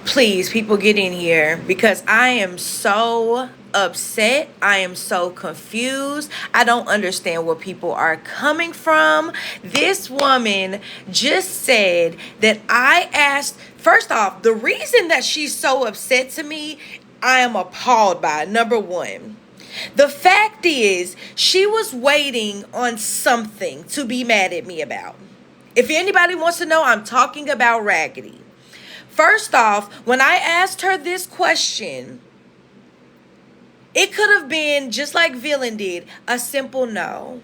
Please, people, get in here because I am so upset. I am so confused. I don't understand where people are coming from. This woman just said that I asked, first off, the reason that she's so upset to me, I am appalled by. Number one, the fact is, she was waiting on something to be mad at me about. If anybody wants to know, I'm talking about Raggedy. First off, when I asked her this question, it could have been, just like Villain did, a simple no.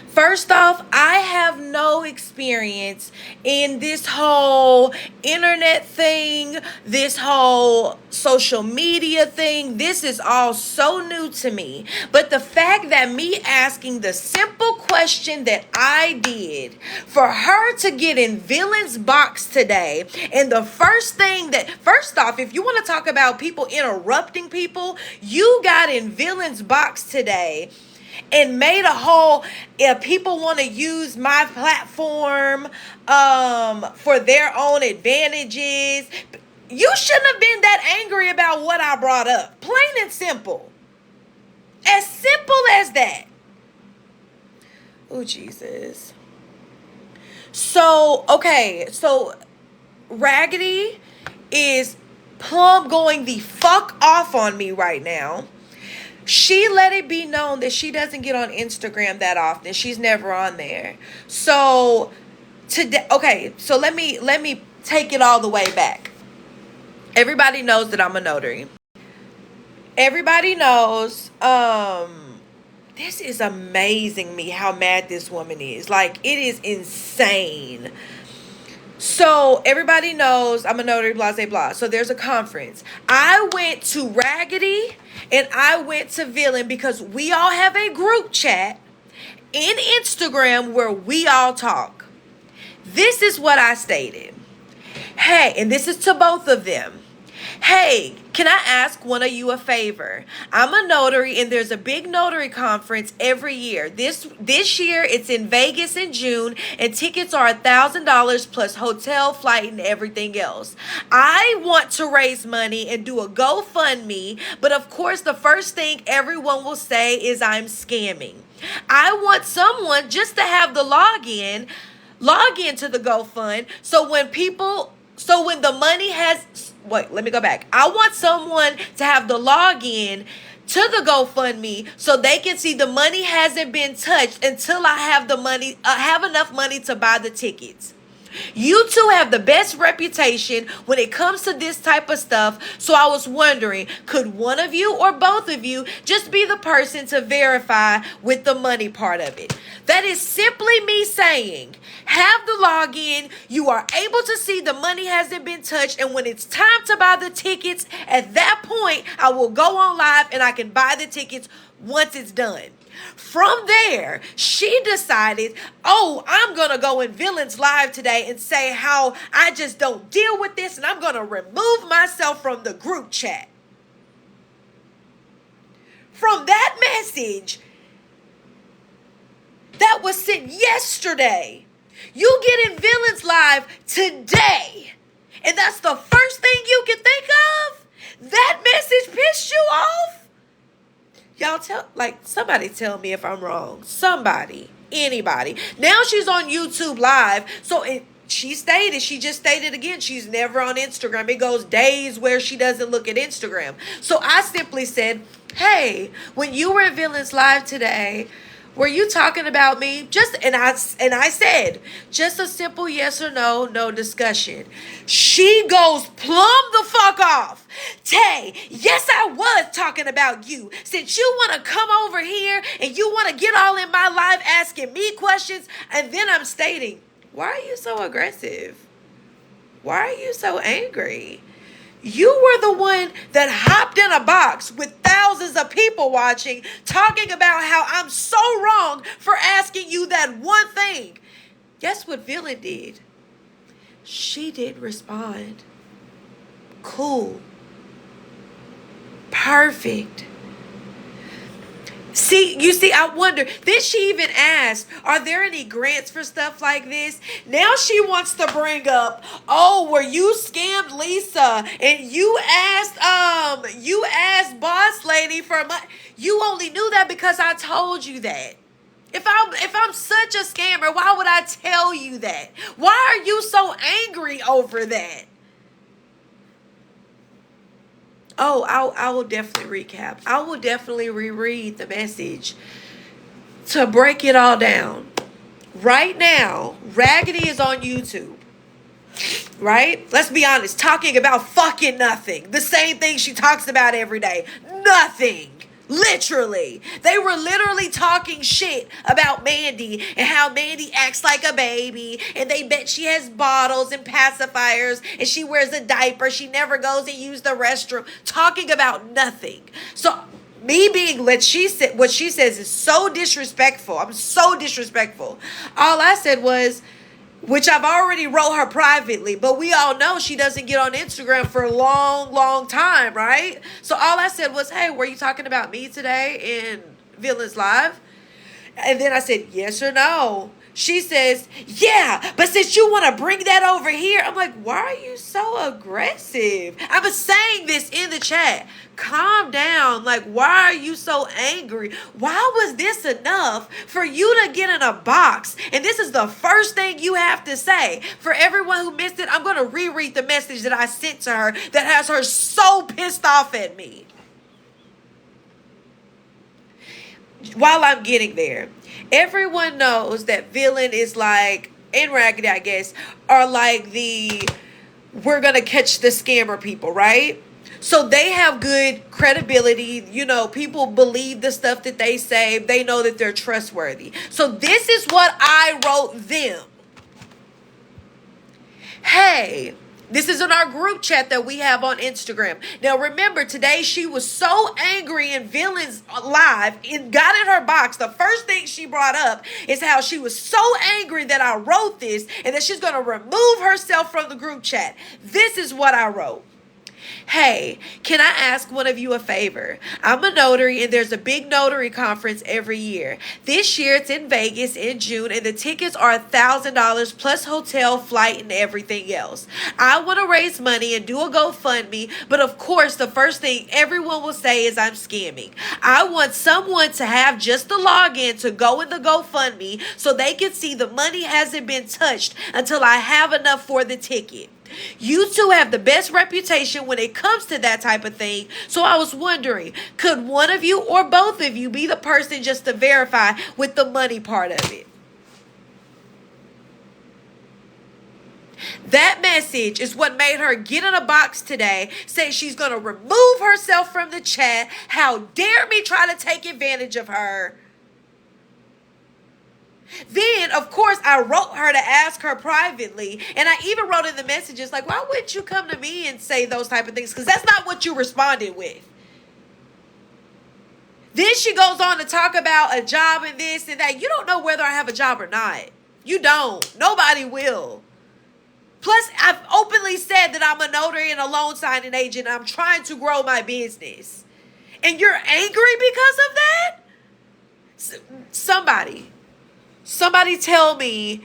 First off, I have no experience in this whole internet thing, this whole social media thing. This is all so new to me. But the fact that me asking the simple question that I did for her to get in Villain's box today, and the first thing that, first off, if you want to talk about people interrupting people, you got in Villain's box today and made a whole, if people want to use my platform for their own advantages, you shouldn't have been that angry about what I brought up. Plain and simple. As simple as that. Oh, Jesus. So, okay, so Raggedy is plumb going the fuck off on me right now. She let it be known that she doesn't get on Instagram that often. She's never on there. So today, okay, so let me take it all the way back. Everybody knows that I'm a notary. Everybody knows, this is amazing me how mad this woman is. Like, it is insane. So everybody knows I'm a notary, blah, blah, blah. So there's a conference. I went to Raggedy and I went to Villain because we all have a group chat in Instagram where we all talk. This is what I stated. Hey, and this is to both of them. Hey, can I ask one of you a favor? I'm a notary and there's a big notary conference every year. This year it's in Vegas in June and tickets are $1,000 plus hotel, flight, and everything else. I want to raise money and do a GoFundMe, but of course the first thing everyone will say is I'm scamming. I want someone just to have the login to the GoFund so when the money has, wait, let me go back. I want someone to have the login to the GoFundMe so they can see the money hasn't been touched until I have the money, have enough money to buy the tickets. You two have the best reputation when it comes to this type of stuff. So I was wondering, could one of you or both of you just be the person to verify with the money part of it? That is simply me saying, have the login. You are able to see the money hasn't been touched. And when it's time to buy the tickets, at that point, I will go on live and I can buy the tickets once it's done. From there, she decided, oh, I'm going to go in Villain's Live today and say how I just don't deal with this and I'm going to remove myself from the group chat. From that message that was sent yesterday, you get in Villain's Live today, and that's the first thing you can think of? That message pissed you off? Y'all somebody tell me if I'm wrong. Somebody, anybody. Now she's on YouTube Live. So she just stated again, she's never on Instagram. It goes days where she doesn't look at Instagram. So I simply said, hey, when you were at Villain's Live today, were you talking about me? And I said, just a simple yes or no, no discussion. She goes plumb the fuck off. Tay, yes, I was talking about you. Since you want to come over here and you want to get all in my life asking me questions, and then I'm stating, why are you so aggressive? Why are you so angry? You were the one that hopped in a box with thousands of people watching, talking about how I'm so wrong for asking you that one thing. Guess what Villain did? She did respond. Cool. Perfect. See, I wonder. Then she even asked, are there any grants for stuff like this? Now she wants to bring up, oh, were you scammed Lisa? And you asked boss lady for money. You only knew that because I told you that. If I'm such a scammer, why would I tell you that? Why are you so angry over that? Oh, I will definitely recap. I will definitely reread the message to break it all down. Right now, Raggedy is on YouTube. Right? Let's be honest. Talking about fucking nothing. The same thing she talks about every day. Nothing. Literally. They were literally talking shit about Mandy and how Mandy acts like a baby, and they bet she has bottles and pacifiers and she wears a diaper. She never goes and use the restroom. Talking about nothing. So me being what she says is so disrespectful. I'm so disrespectful. All I said was, which I've already wrote her privately, but we all know she doesn't get on Instagram for a long, long time, right? So all I said was, hey, were you talking about me today in Villains Live? And then I said, yes or no. She says, yeah, but since you want to bring that over here, I'm like, why are you so aggressive? I was saying this in the chat. Calm down. Like, why are you so angry? Why was this enough for you to get in a box? And this is the first thing you have to say. For everyone who missed it, I'm going to reread the message that I sent to her that has her so pissed off at me. While I'm getting there, everyone knows that Villain is like, and Raggedy, I guess, are like we're going to catch the scammer people, right? So they have good credibility. You know, people believe the stuff that they say. They know that they're trustworthy. So this is what I wrote them. Hey, this is in our group chat that we have on Instagram. Now, remember, today she was so angry in Villains Live and got in her box. The first thing she brought up is how she was so angry that I wrote this and that she's going to remove herself from the group chat. This is what I wrote. Hey, can I ask one of you a favor? I'm a notary and there's a big notary conference every year. This year it's in Vegas in June and the tickets are $1,000 plus hotel, flight, and everything else. I want to raise money and do a GoFundMe, but of course the first thing everyone will say is I'm scamming. I want someone to have just the login to go in the GoFundMe so they can see the money hasn't been touched until I have enough for the ticket. You two have the best reputation when it comes to that type of thing. So I was wondering, could one of you or both of you be the person just to verify with the money part of it? That message is what made her get in a box today, say she's going to remove herself from the chat. How dare me try to take advantage of her? Then, of course, I wrote her to ask her privately. And I even wrote in the messages, like, why wouldn't you come to me and say those type of things? Because that's not what you responded with. Then she goes on to talk about a job and this and that. You don't know whether I have a job or not. You don't. Nobody will. Plus, I've openly said that I'm a notary and a loan signing agent. I'm trying to grow my business. And you're angry because of that? Somebody tell me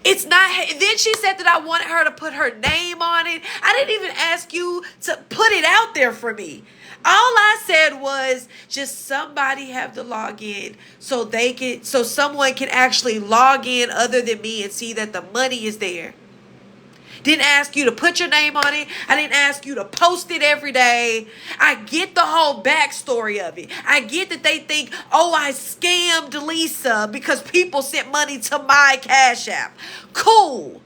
it's not. Then she said that I wanted her to put her name on it. I didn't even ask you to put it out there for me. All I said was just somebody have to log in so someone can actually log in other than me and see that the money is there. Didn't ask you to put your name on it. I didn't ask you to post it every day. I get the whole backstory of it. I get that they think, oh, I scammed Lisa because people sent money to my Cash App. Cool.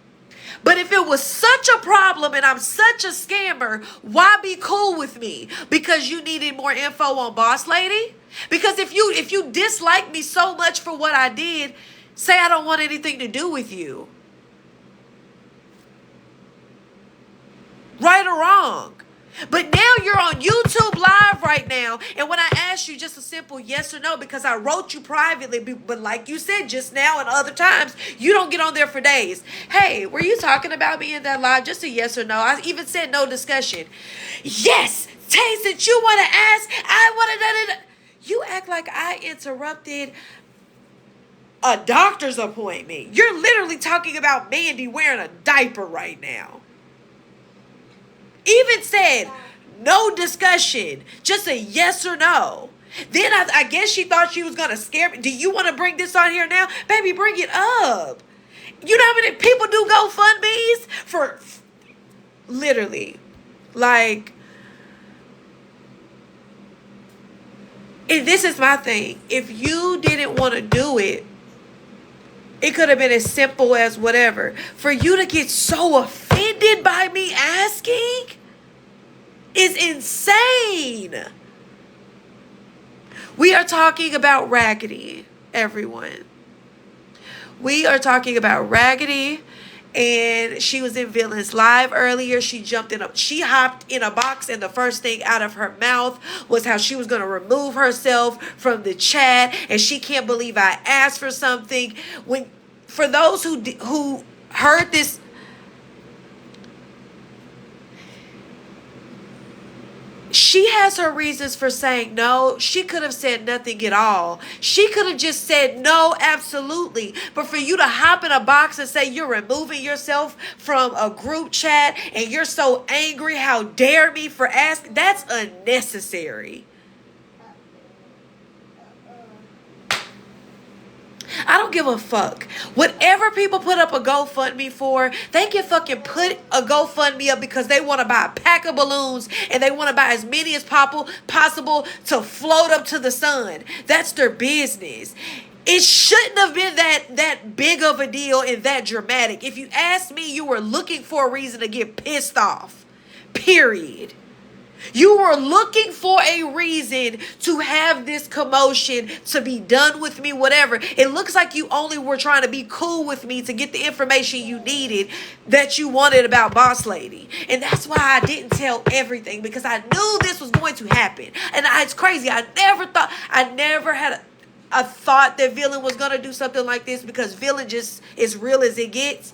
But if it was such a problem and I'm such a scammer, why be cool with me? Because you needed more info on Boss Lady? Because if you dislike me so much for what I did, say I don't want anything to do with you. Right or wrong. But now you're on YouTube Live right now. And when I asked you just a simple yes or no, because I wrote you privately, but like you said just now and other times, you don't get on there for days. Hey, were you talking about me in that live? Just a yes or no. I even said no discussion. Yes, Tay, since you want to ask, I want to... You act like I interrupted a doctor's appointment. You're literally talking about Mandy wearing a diaper right now. Even said, no discussion, just a yes or no. Then I guess she thought she was going to scare me. Do you want to bring this on here now? Baby, bring it up. You know how many people do GoFundMes for literally, like, and this is my thing. If you didn't want to do it, it could have been as simple as whatever. For you to get so offended by me asking is insane. We are talking about Raggedy, everyone. We are talking about Raggedy, and she was in Villains Live earlier. She hopped in a box, and the first thing out of her mouth was how she was going to remove herself from the chat, and she can't believe I asked for something. For those who heard this, she has her reasons for saying no. She could have said nothing at all. She could have just said no, absolutely. But for you to hop in a box and say you're removing yourself from a group chat and you're so angry, how dare me for asking, that's unnecessary. I don't give a fuck. Whatever people put up a GoFundMe for, they can fucking put a GoFundMe up because they want to buy a pack of balloons and they want to buy as many as possible to float up to the sun. That's their business. It shouldn't have been that big of a deal and that dramatic. If you ask me, you were looking for a reason to get pissed off. Period. You were looking for a reason to have this commotion, to be done with me, whatever. It looks like you only were trying to be cool with me to get the information you needed that you wanted about Boss Lady. And that's why I didn't tell everything, because I knew this was going to happen. And it's crazy. I never had a thought that Villain was going to do something like this, because Villain just is real as it gets.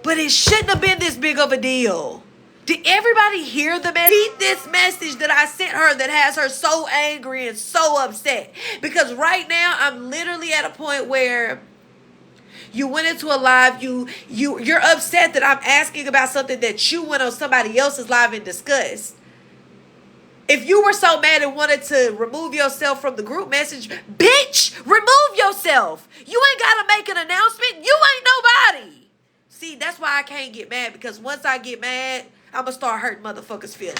But it shouldn't have been this big of a deal. Did everybody hear the message? Read this message that I sent her that has her so angry and so upset. Because right now, I'm literally at a point where you went into a live, you're upset that I'm asking about something that you went on somebody else's live and discussed. If you were so mad and wanted to remove yourself from the group message, bitch, remove yourself. You ain't got to make an announcement. You ain't nobody. See, that's why I can't get mad, because once I get mad, I'm going to start hurting motherfuckers' feelings.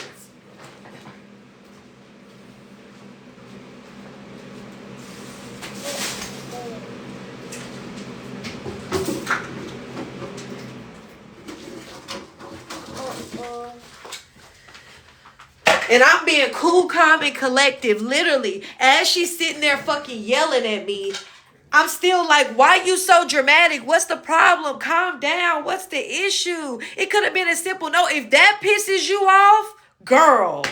And I'm being cool, calm, and collective. Literally, as she's sitting there fucking yelling at me, I'm still like, why you so dramatic? What's the problem? Calm down. What's the issue? It could have been a simple no. If that pisses you off, girl.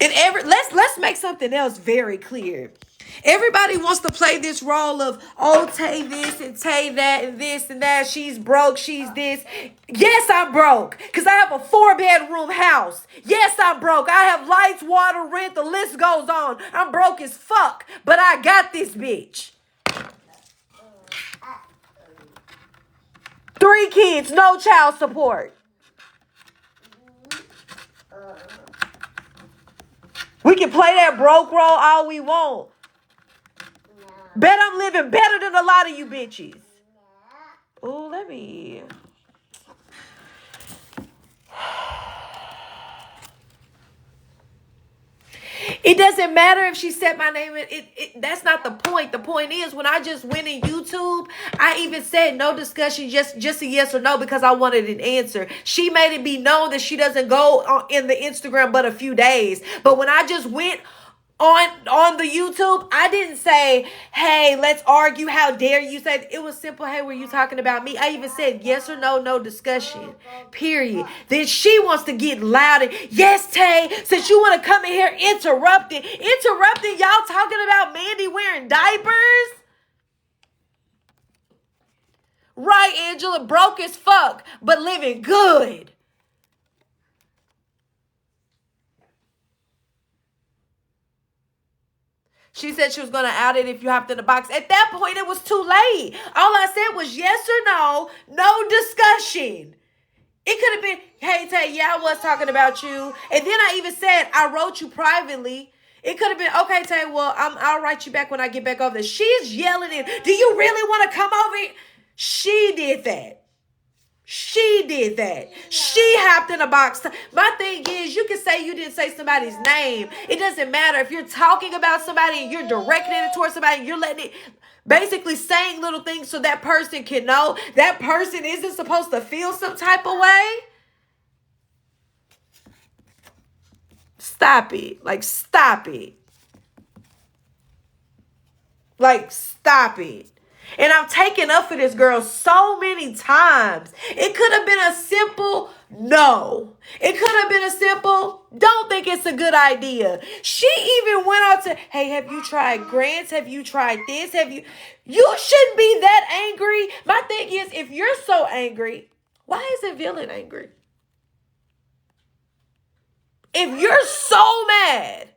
And let's make something else very clear. Everybody wants to play this role of, oh, Tay this and Tay that and this and that. She's broke. She's this. Yes, I'm broke, because I have a 4-bedroom house. Yes, I'm broke. I have lights, water, rent. The list goes on. I'm broke as fuck, but I got this bitch. 3 kids, no child support. We can play that broke role all we want. Bet I'm living better than a lot of you bitches. Oh, let me... It doesn't matter if she said my name. That's not the point. The point is, when I just went in YouTube, I even said no discussion, just a yes or no, because I wanted an answer. She made it be known that she doesn't go in the Instagram but a few days. But when I just went on the YouTube, I didn't say, hey, let's argue. How dare you say it? Was simple. Hey, were you talking about me? I even said yes or no, no discussion. Period. Then she wants to get loud and, yes, Tay, since you want to come in here interrupting y'all talking about Mandy wearing diapers. Right, Angela, broke as fuck, but living good. She said she was going to out it if you hopped in the box. At that point, it was too late. All I said was yes or no, no discussion. It could have been, hey, Tay, yeah, I was talking about you. And then I even said, I wrote you privately. It could have been, okay, Tay, well, I'll write you back when I get back over there. She's yelling in, do you really want to come over here? She did that. She did that. She hopped in a box. My thing is, you can say you didn't say somebody's name. It doesn't matter. If you're talking about somebody and you're directing it towards somebody, and you're letting it, basically saying little things so that person can know that person isn't supposed to feel some type of way. Stop it. Like, stop it. Like, stop it. And I've taken up for this girl so many times. It could have been a simple no. It could have been a simple don't think it's a good idea. She even went on to, hey, have you tried grants? Have you tried this? You shouldn't be that angry. My thing is, if you're so angry, why isn't Villain angry? If you're so mad,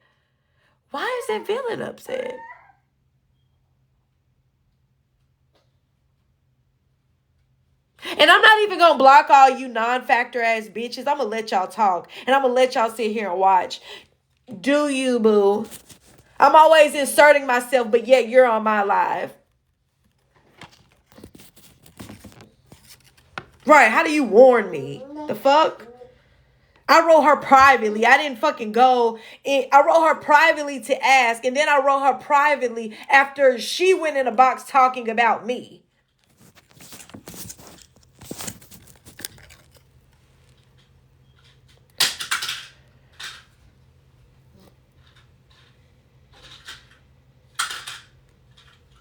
why isn't Villain upset? And I'm not even going to block all you non-factor ass bitches. I'm going to let y'all talk. And I'm going to let y'all sit here and watch. Do you, boo? I'm always inserting myself, but yet you're on my live. Right, how do you warn me? The fuck? I wrote her privately. I didn't fucking go. I wrote her privately to ask. And then I wrote her privately after she went in a box talking about me.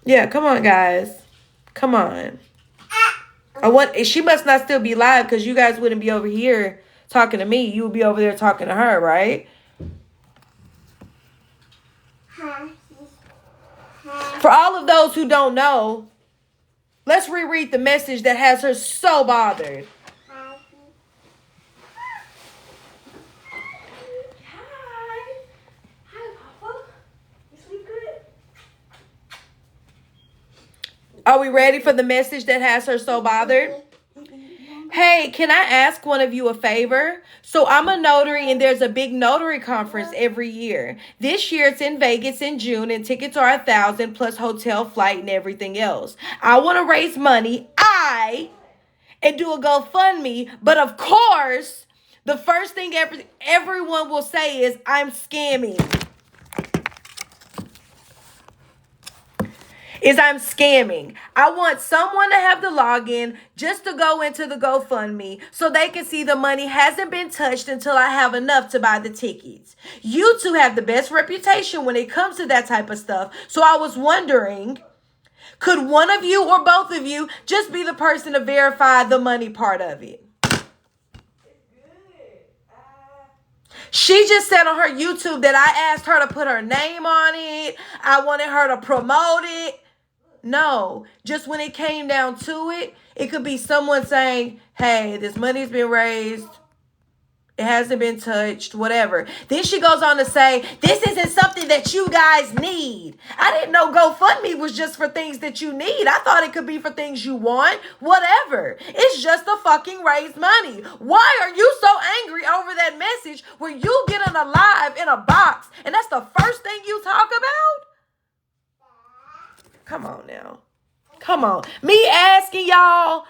Yeah, come on, guys. Come on. She must not still be live because you guys wouldn't be over here talking to me. You would be over there talking to her, right? For all of those who don't know, let's reread the message that has her so bothered. Are we ready for the message that has her so bothered? Hey, can I ask one of you a favor? So I'm a notary and there's a big notary conference every year. This year it's in Vegas in June and tickets are $1,000 plus hotel, flight, and everything else. I want to raise money. And do a GoFundMe. But of course, the first thing everyone will say is I'm scamming. I want someone to have the login just to go into the GoFundMe so they can see the money hasn't been touched until I have enough to buy the tickets. You two have the best reputation when it comes to that type of stuff. So I was wondering, could one of you or both of you just be the person to verify the money part of it? She just said on her YouTube that I asked her to put her name on it. I wanted her to promote it. No, just when it came down to it, it could be someone saying, hey, this money's been raised. It hasn't been touched, whatever. Then she goes on to say, this isn't something that you guys need. I didn't know GoFundMe was just for things that you need. I thought it could be for things you want, whatever. It's just to fucking raise money. Why are you so angry over that message where you get in a live in a box and that's the first thing you talk about? Come on now. Come on. Me asking y'all,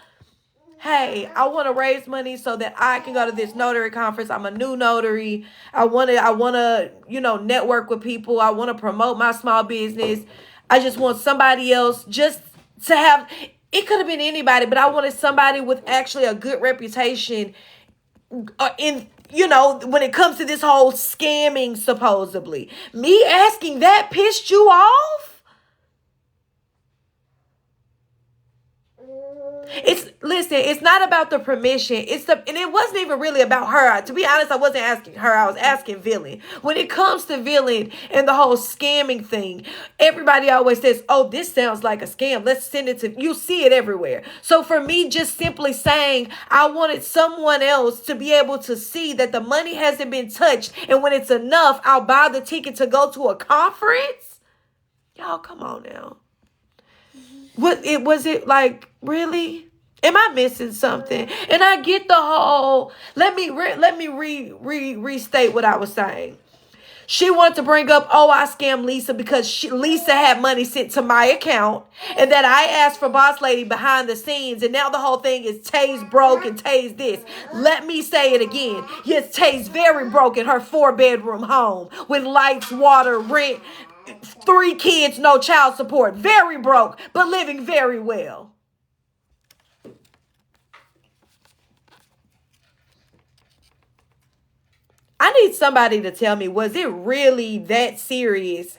hey, I want to raise money so that I can go to this notary conference. I'm a new notary. I want to, network with people. I want to promote my small business. I just want somebody else just to have, it could have been anybody, but I wanted somebody with actually a good reputation when it comes to this whole scamming, supposedly. Me asking that pissed you off? It's not about the permission. And it wasn't even really about her. To be honest, I wasn't asking her. I was asking Villain. When it comes to Villain and the whole scamming thing, everybody always says, "Oh, this sounds like a scam. Let's send it to." You see it everywhere. So for me, just simply saying I wanted someone else to be able to see that the money hasn't been touched, and when it's enough, I'll buy the ticket to go to a conference. Y'all, come on now. Was it like, really? Am I missing something? And I get the whole, let me restate what I was saying. She wanted to bring up, oh, I scammed Lisa because Lisa had money sent to my account, and that I asked for Boss Lady behind the scenes, and now the whole thing is Tay's broke and Tay's this. Let me say it again. Yes, Tay's very broke in her 4-bedroom home with lights, water, rent, 3 kids, no child support. Very broke, but living very well. I need somebody to tell me, was it really that serious?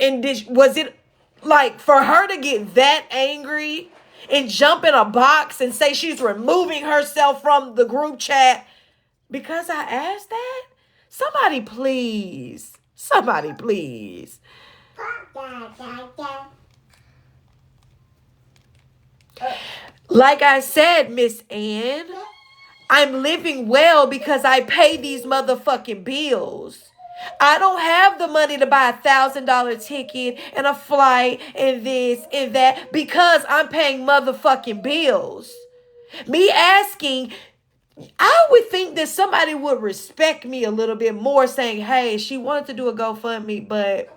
And was it like for her to get that angry and jump in a box and say she's removing herself from the group chat because I asked that? Somebody please. Somebody please. Like I said, Miss Ann, I'm living well because I pay these motherfucking bills. I don't have the money to buy $1,000 ticket and a flight and this and that because I'm paying motherfucking bills. Me asking, I would think that somebody would respect me a little bit more, saying, hey, she wanted to do a GoFundMe, but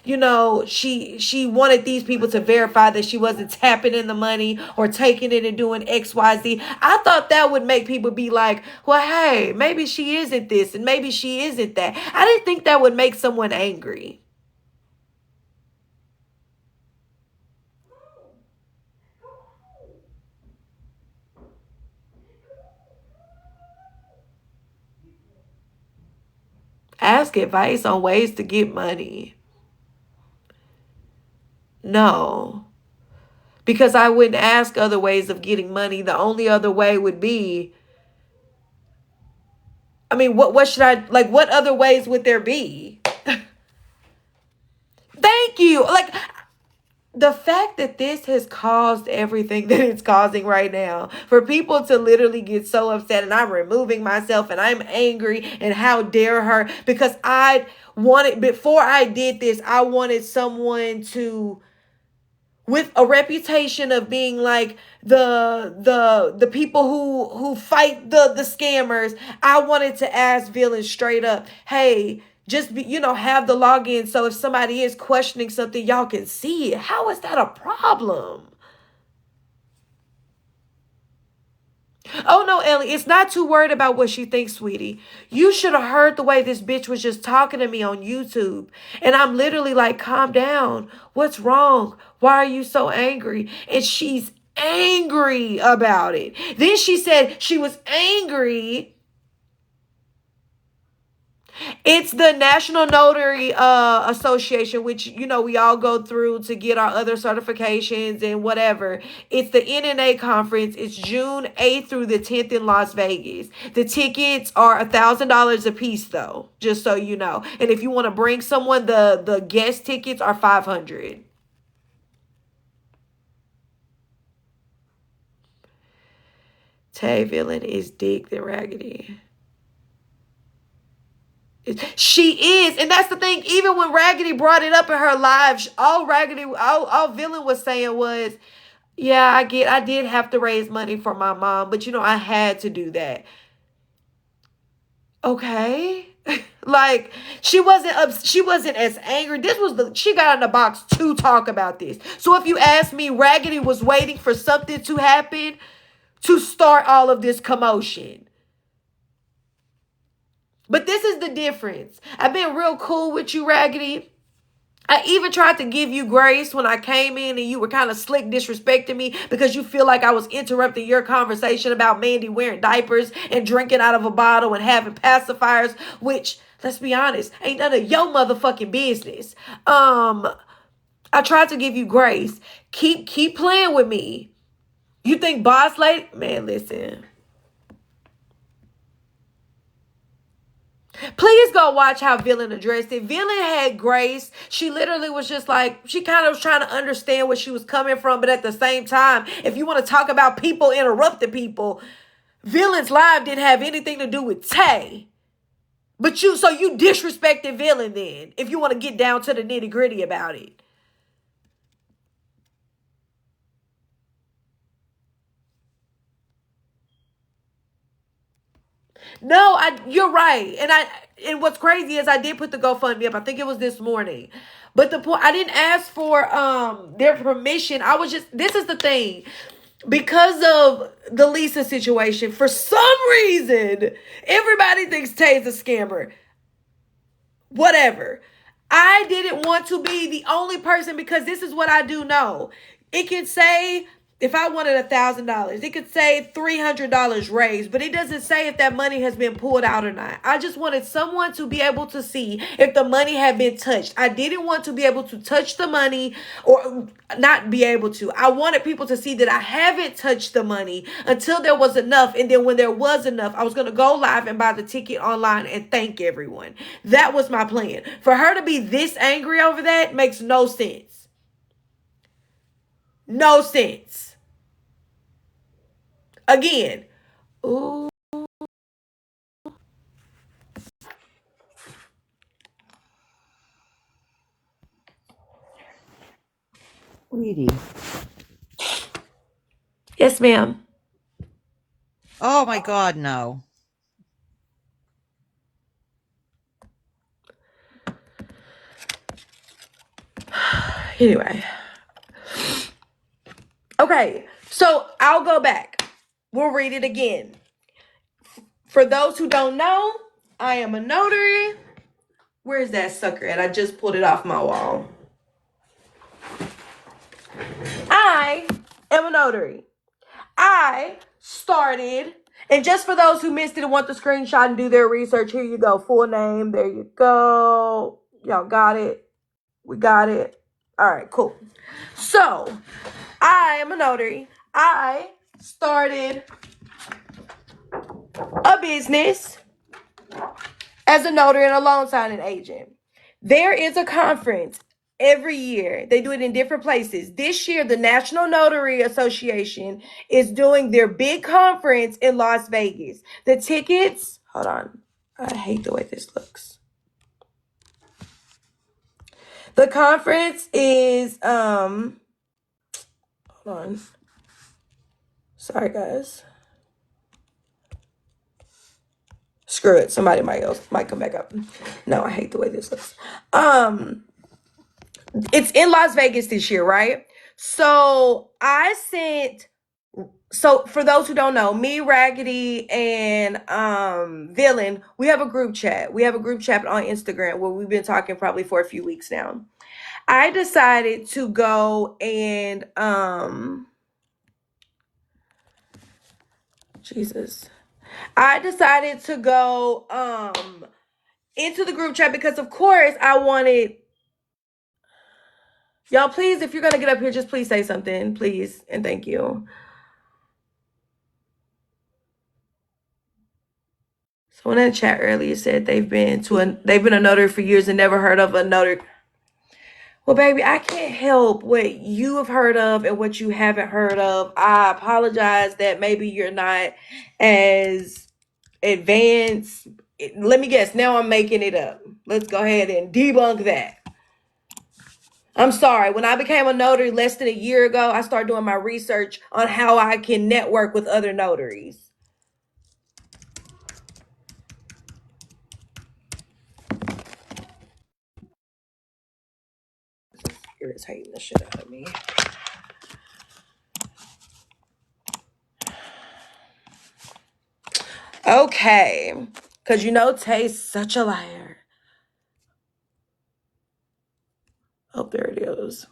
you know, she wanted these people to verify that she wasn't tapping in the money or taking it and doing XYZ. I thought that would make people be like, well, hey, maybe she isn't this and maybe she isn't that. I didn't think that would make someone angry. Ask advice on ways to get money. No, because I wouldn't ask other ways of getting money. The only other way would be, I mean, what should I, like, what other ways would there be? Thank you. Like, the fact that this has caused everything that it's causing right now, for people to literally get so upset, and I'm removing myself and I'm angry and how dare her, because before I did this, I wanted someone to, with a reputation of being like the people who fight the scammers, I wanted to ask Villain straight up, hey, just be, have the login so if somebody is questioning something, y'all can see it. How is that a problem? Oh, no, Ellie, it's not too worried about what she thinks, sweetie. You should have heard the way this bitch was just talking to me on YouTube. And I'm literally like, calm down. What's wrong? Why are you so angry? And she's angry about it. Then she said she was angry. It's the National Notary Association, which, we all go through to get our other certifications and whatever. It's the NNA conference. It's June 8th through the 10th in Las Vegas. The tickets are $1,000 a piece, though, just so you know. And if you want to bring someone, the guest tickets are $500. Tay Villain is dick than Raggedy. She is, and that's the thing. Even when Raggedy brought it up in her live, all Villain was saying was, yeah, I did have to raise money for my mom, but I had to do that. Okay. Like, she wasn't as angry. She got in the box to talk about this. So if you ask me, Raggedy was waiting for something to happen to start all of this commotion. But this is the difference. I've been real cool with you, Raggedy. I even tried to give you grace when I came in and you were kind of slick disrespecting me because you feel like I was interrupting your conversation about Mandy wearing diapers and drinking out of a bottle and having pacifiers, which, let's be honest, ain't none of your motherfucking business. I tried to give you grace. Keep playing with me. You think Boss Lady? Man, listen. Please go watch how Villain addressed it. Villain had grace. She literally was just like, she kind of was trying to understand where she was coming from. But at the same time, if you want to talk about people interrupting people, Villain's live didn't have anything to do with Tay. But you disrespected Villain then, if you want to get down to the nitty gritty about it. No, you're right. And what's crazy is I did put the GoFundMe up. I think it was this morning. But the point, I didn't ask for their permission. I was just, this is the thing. Because of the Lisa situation, for some reason, everybody thinks Tay's a scammer. Whatever. I didn't want to be the only person, because this is what I do know. It can say, if I wanted $1,000, it could say $300 raised, but it doesn't say if that money has been pulled out or not. I just wanted someone to be able to see if the money had been touched. I didn't want to be able to touch the money, or not be able to. I wanted people to see that I haven't touched the money until there was enough. And then when there was enough, I was going to go live and buy the ticket online and thank everyone. That was my plan. For her to be this angry over that makes no sense. No sense. Again, ooh. Sweetie. Yes, ma'am. Oh my God, no. Anyway. Okay, so I'll go back. We'll read it again. For those who don't know, I am a notary. Where's that sucker at? I just pulled it off my wall. I am a notary. I started, and just for those who missed it and want the screenshot and do their research, here you go. Full name. There you go. Y'all got it. We got it. All right, cool. So, I am a notary. I started a business as a notary and a loan signing agent. There is a conference every year. They do it in different places. This year, the National Notary Association is doing their big conference in Las Vegas. The tickets, hold on. I hate the way this looks. The conference is, hold on. Sorry, guys. Screw it. Somebody might come back up. No, I hate the way this looks. It's in Las Vegas this year, right? So for those who don't know, me, Raggedy, and Villain, we have a group chat. We have a group chat on Instagram where we've been talking probably for a few weeks now. I decided to go and Jesus. I decided to go into the group chat because of course I wanted y'all, please, if you're gonna get up here, just please say something, please, and thank you. Someone in the chat earlier said they've been a notary for years and never heard of a notary. Well, baby, I can't help what you have heard of and what you haven't heard of. I apologize that maybe you're not as advanced. Let me guess. Now I'm making it up. Let's go ahead and debunk that. I'm sorry. When I became a notary less than a year ago, I started doing my research on how I can network with other notaries. Irritating the shit out of me. Okay. Because you know Tay's such a liar. Oh, there it is.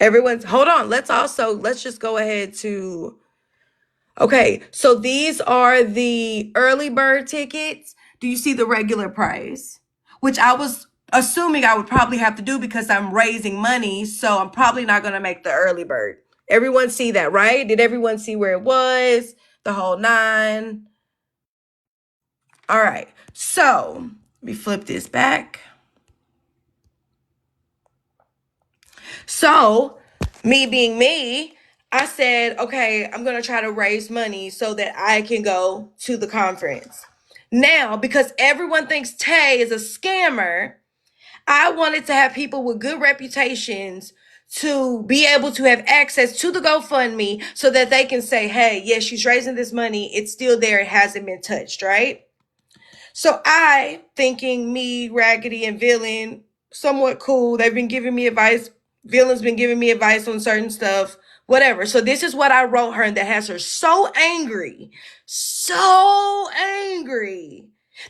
Everyone's, hold on. Let's just go ahead to, okay. So these are the early bird tickets. Do you see the regular price? Which I was assuming I would probably have to do because I'm raising money. So I'm probably not going to make the early bird. Everyone see that, right? Did everyone see where it was? The whole nine. All right. So let me flip this back. So, me being me, I said, okay, I'm going to try to raise money so that I can go to the conference. Now, because everyone thinks Tay is a scammer, I wanted to have people with good reputations to be able to have access to the GoFundMe so that they can say, hey, yes, she's raising this money. It's still there. It hasn't been touched, right? So I, thinking me, Raggedy, and Villain, somewhat cool. They've been giving me advice. Villain's been giving me advice on certain stuff, whatever. So this is what I wrote her, and that has her so angry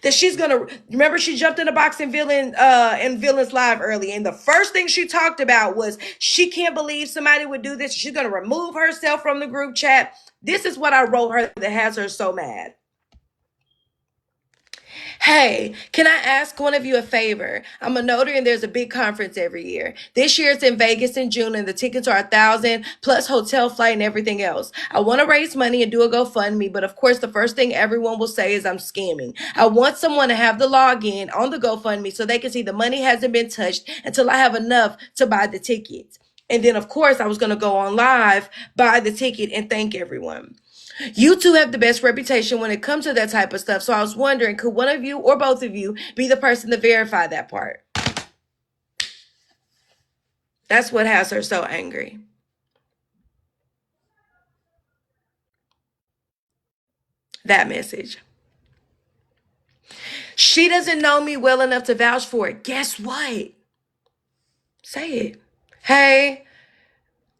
that she's gonna remember she jumped in the box in Villain's live early, and the first thing she talked about was she can't believe somebody would do this. She's gonna remove herself from the group chat. This is what I wrote her that has her so mad. Hey, can I ask one of you a favor? I'm a notary and there's a big conference every year. This year it's in Vegas in June and the tickets are 1,000 plus hotel flight and everything else. I want to raise money and do a GoFundMe, but of course the first thing everyone will say is I'm scamming. I want someone to have the login on the GoFundMe so they can see the money hasn't been touched until I have enough to buy the tickets. And then of course I was going to go on live, buy the ticket and thank everyone. You two have the best reputation when it comes to that type of stuff. So I was wondering, could one of you or both of you be the person to verify that part? That's what has her so angry. That message. She doesn't know me well enough to vouch for it. Guess what? Say it. Hey,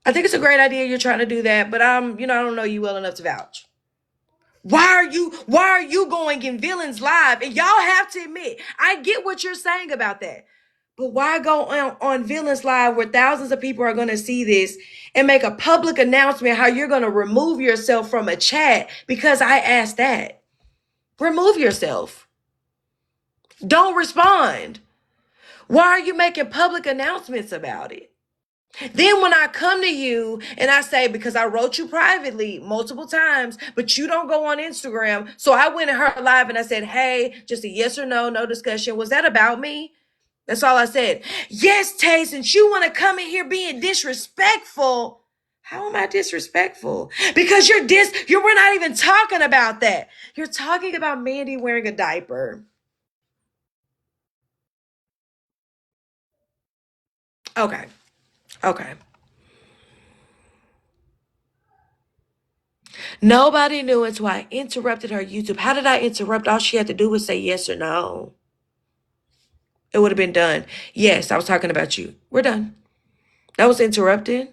I think it's a great idea you're trying to do that, but I don't know you well enough to vouch. Why are you going in Villains Live? And y'all have to admit, I get what you're saying about that. But why go on Villains Live where thousands of people are going to see this and make a public announcement how you're going to remove yourself from a chat because I asked that? Remove yourself. Don't respond. Why are you making public announcements about it? Then when I come to you and I say, because I wrote you privately multiple times, but you don't go on Instagram. So I went in her live and I said, hey, just a yes or no, no discussion. Was that about me? That's all I said. Yes, Tay, since you want to come in here being disrespectful. How am I disrespectful? Because we're not even talking about that. You're talking about Mandy wearing a diaper. Okay. Okay. Nobody knew until I interrupted her YouTube. How did I interrupt? All she had to do was say yes or no. It would have been done. Yes, I was talking about you. We're done. That was interrupted.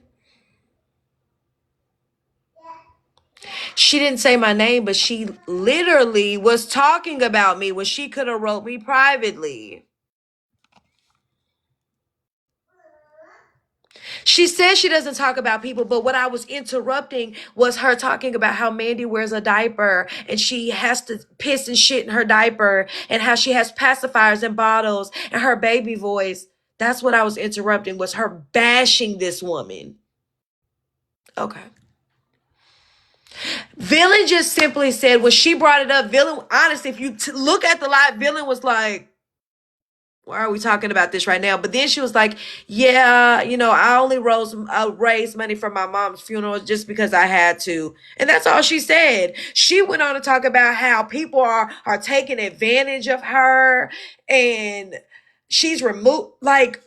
She didn't say my name, but she literally was talking about me when she could have wrote me privately. She says she doesn't talk about people, but what I was interrupting was her talking about how Mandy wears a diaper and she has to piss and shit in her diaper and how she has pacifiers and bottles and her baby voice. That's what I was interrupting, was her bashing this woman. Okay. Villain just simply said, when she brought it up, Villain, honestly, if you look at the live, Villain was like, why are we talking about this right now? But then she was like, yeah, I only raised money for my mom's funeral just because I had to. And that's all she said. She went on to talk about how people are taking advantage of her and she's removed. Like,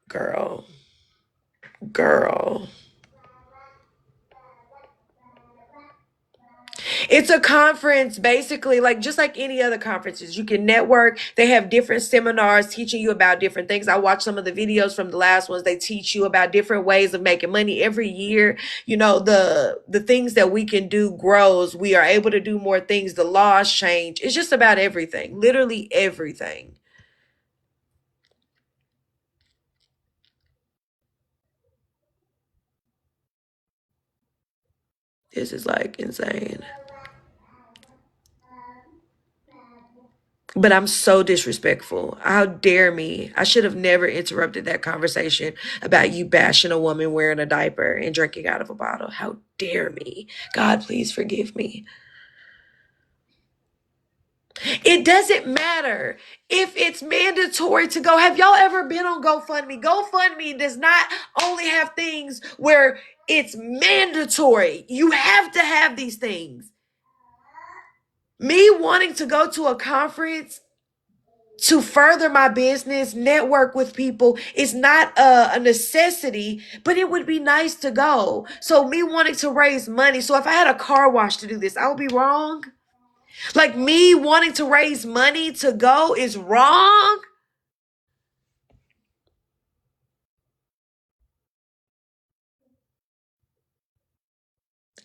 girl, girl. It's a conference, basically, like just like any other conferences. You can network. They have different seminars teaching you about different things. I watched some of the videos from the last ones. They teach you about different ways of making money every year. The things that we can do grows. We are able to do more things. The laws change. It's just about everything, literally everything. This is like insane. But I'm so disrespectful. How dare me? I should have never interrupted that conversation about you bashing a woman wearing a diaper and drinking out of a bottle. How dare me? God, please forgive me. It doesn't matter if it's mandatory to go. Have y'all ever been on GoFundMe? GoFundMe does not only have things where it's mandatory. You have to have these things. Me wanting to go to a conference to further my business, network with people is not a necessity, but it would be nice to go. So me wanting to raise money. So if I had a car wash to do this, I would be wrong. Like me wanting to raise money to go is wrong.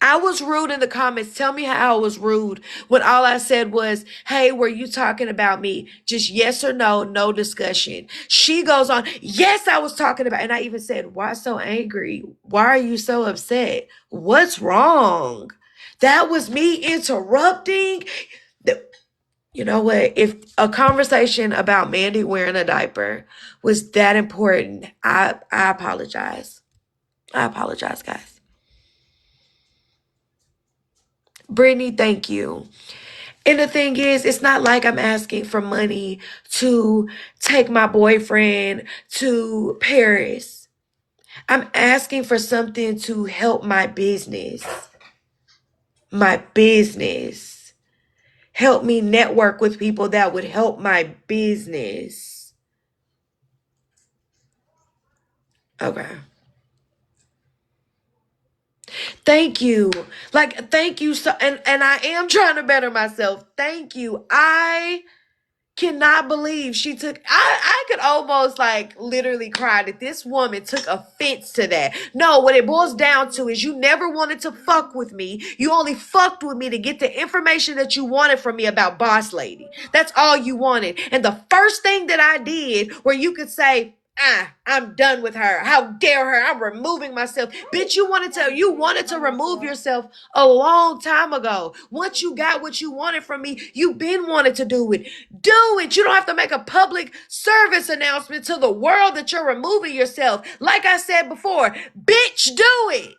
I was rude in the comments. Tell me how I was rude when all I said was, hey, were you talking about me? Just yes or no, no discussion. She goes on, yes, I was talking about, and I even said, why so angry? Why are you so upset? What's wrong? That was me interrupting. You know what? If a conversation about Mandy wearing a diaper was that important, I apologize. I apologize, guys. Brittany, thank you. And the thing is, it's not like I'm asking for money to take my boyfriend to Paris. I'm asking for something to help my business. My business. Help me network with people that would help my business. Okay. Thank you. Like, thank you. So, and I am trying to better myself. Thank you. I cannot believe she took I could almost like literally cry that this woman took offense to that. No, what it boils down to is you never wanted to fuck with me. You only fucked with me to get the information that you wanted from me about Boss Lady. That's all you wanted. And the first thing that I did where you could say, I'm done with her. How dare her? I'm removing myself. Bitch, you wanted to remove yourself a long time ago. Once you got what you wanted from me, you been wanted to do it. Do it. You don't have to make a public service announcement to the world that you're removing yourself. Like I said before, bitch, do it.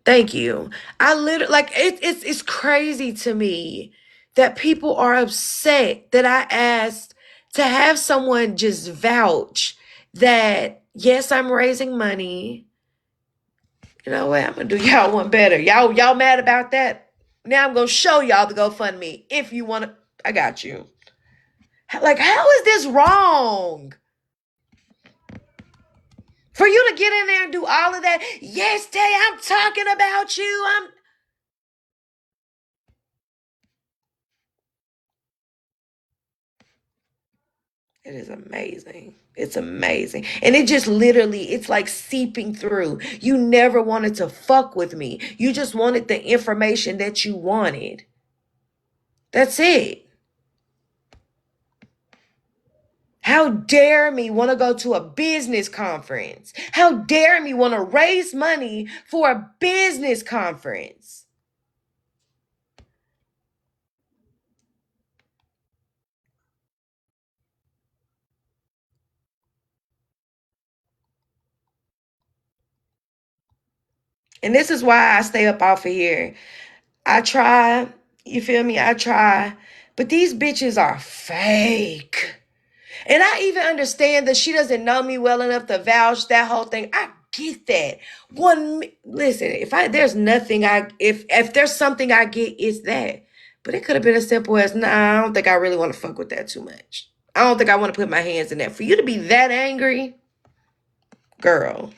Thank you. I literally like it's crazy to me that people are upset that I asked to have someone just vouch that yes, I'm raising money. You know what? I'm gonna do y'all one better. Y'all mad about that? Now I'm gonna show y'all the GoFundMe. If you wanna, I got you. Like, how is this wrong? For you to get in there and do all of that. Yes, Tay, I'm talking about you. It is amazing. It's amazing. And it just literally, it's like seeping through. You never wanted to fuck with me. You just wanted the information that you wanted. That's it. How dare me want to go to a business conference? How dare me want to raise money for a business conference? And this is why I stay up off of here. I try, you feel me? I try, but these bitches are fake. And I even understand that she doesn't know me well enough to vouch that whole thing. I get that. Listen, there's nothing if there's something I get, it's that. But it could have been as simple as, nah, I don't think I really want to fuck with that too much. I don't think I want to put my hands in that. For you to be that angry, girl,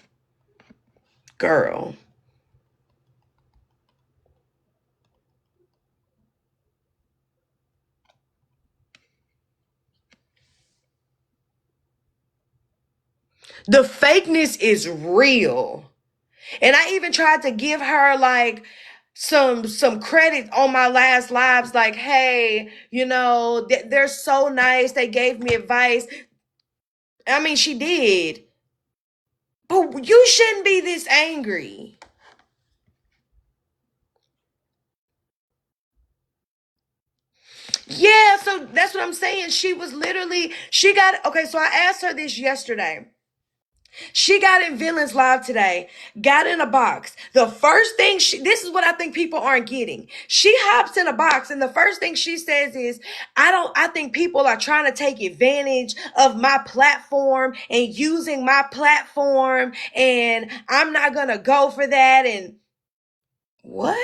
girl. The fakeness is real. And I even tried to give her like some credit on my last lives, like, hey, they're so nice, they gave me advice. I mean, she did, but you shouldn't be this angry. Yeah, so that's what I'm saying. She was literally, she got, okay, so I asked her this yesterday. She got in Villains Live today, got in a box. The first thing this is what I think people aren't getting. She hops in a box, and the first thing she says is, I think people are trying to take advantage of my platform and using my platform, and I'm not going to go for that. And what?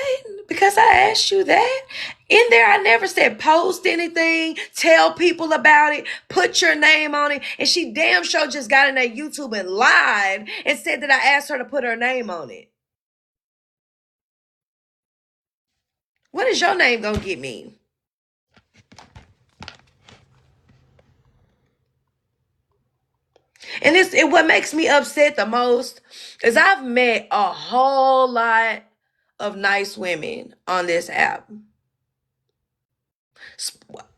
Because I asked you that? In there, I never said post anything, tell people about it, put your name on it. And she damn sure just got in that YouTube and lied and said that I asked her to put her name on it. What is your name gonna get me? And what makes me upset the most is I've met a whole lot of nice women on this app.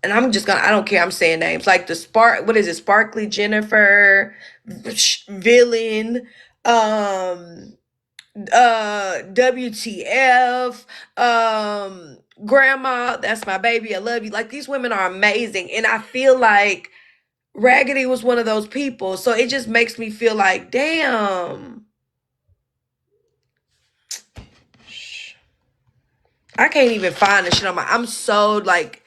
And I don't care, I'm saying names like what is it, Sparkly Jennifer, Villain, WTF, Grandma, that's my baby, I love you. Like, these women are amazing, and I feel like Raggedy was one of those people, so it just makes me feel like, damn, I can't even find the shit on I'm so like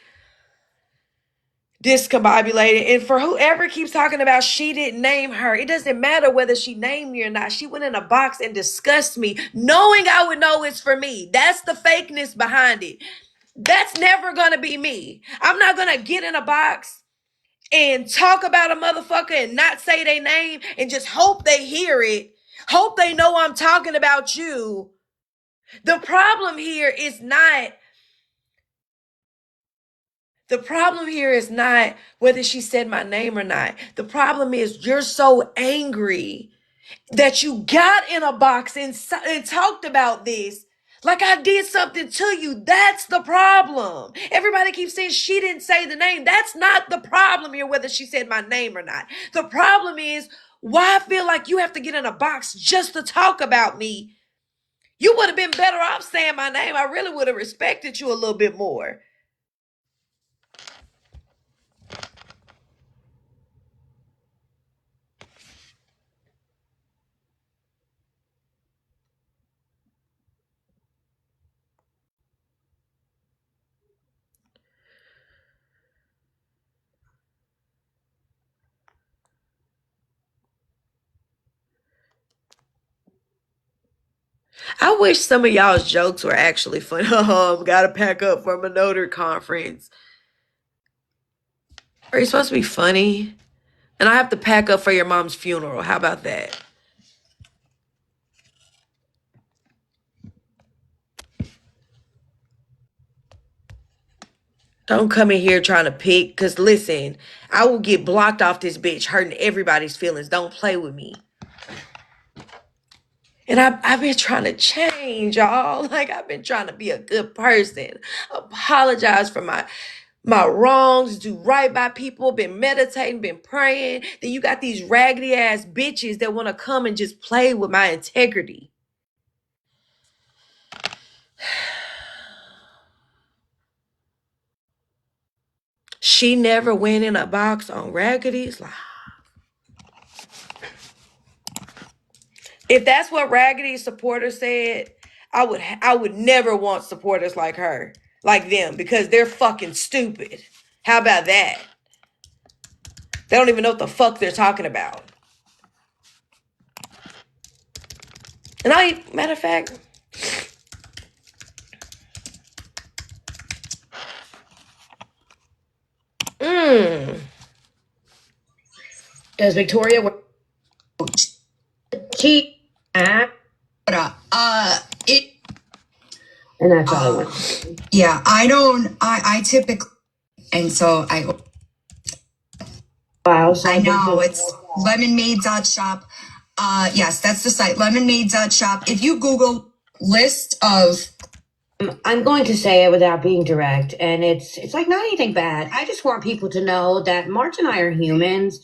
discombobulated. And for whoever keeps talking about she didn't name her, it doesn't matter whether she named me or not. She went in a box and discussed me, knowing I would know it's for me. That's the fakeness behind it. That's never gonna be me. I'm not gonna get in a box and talk about a motherfucker and not say their name and just hope they hear it, hope they know I'm talking about you. The problem here is not The problem here is not whether she said my name or not. The problem is you're so angry that you got in a box and talked about this like I did something to you. That's the problem. Everybody keeps saying she didn't say the name. That's not the problem here, whether she said my name or not. The problem is why I feel like you have to get in a box just to talk about me. You would have been better off saying my name. I really would have respected you a little bit more. I wish some of y'all's jokes were actually funny. Gotta pack up from a Notary conference. Are you supposed to be funny? And I have to pack up for your mom's funeral. How about that? Don't come in here trying to pick. Because listen, I will get blocked off this bitch, hurting everybody's feelings. Don't play with me. And I've been trying to change, y'all. Like, I've been trying to be a good person. Apologize for my wrongs, do right by people, been meditating, been praying. Then you got these raggedy ass bitches that want to come and just play with my integrity. She never went in a box on Raggedy's live. If that's what Raggedy's supporters said, I would never want supporters like her, like them, because they're fucking stupid. How about that? They don't even know what the fuck they're talking about. And matter of fact, does Victoria she it and that's all I want. yeah, I typically, and so I know it's lemonmade.shop. Yes, that's the site, lemonmade.shop. If you Google list of I'm going to say it without being direct, and it's like not anything bad. I just want people to know that March and I are humans,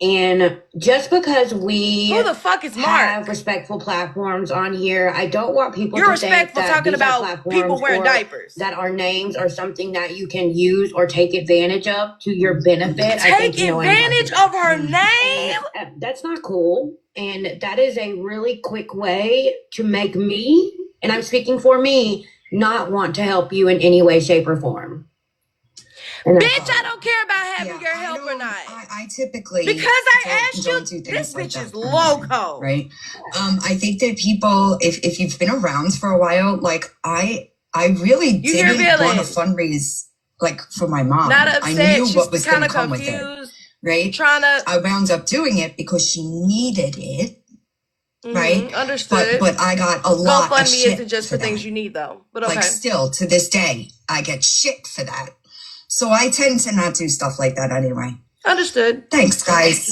and just because we Who the fuck is have Mark? respectful platforms on here, I don't want people You're to think respectful that talking these are about platforms people wearing or diapers. that our names are something that you can use or take advantage of to your benefit. I think Take you know what I'm talking advantage about. of her name? And that's not cool. And that is a really quick way to make me, and I'm speaking for me, not want to help you in any way, shape, or form. Bitch, I don't care about having your I help or not. I typically Because I asked you, don't do things this like bitch that is for money, loco. right? I think that people, if you've been around for a while, like I really You hear didn't want to Villain? fundraise like for my mom. Not I upset. knew She's what was going kind to of come with it, confused. right? I wound up doing it because she needed it, right? Understood. But I got a lot of GoFundMe shit isn't just for things that. you need, though. But okay. Like still to this day, I get shit for that. So I tend to not do stuff like that anyway. Understood. Thanks, guys.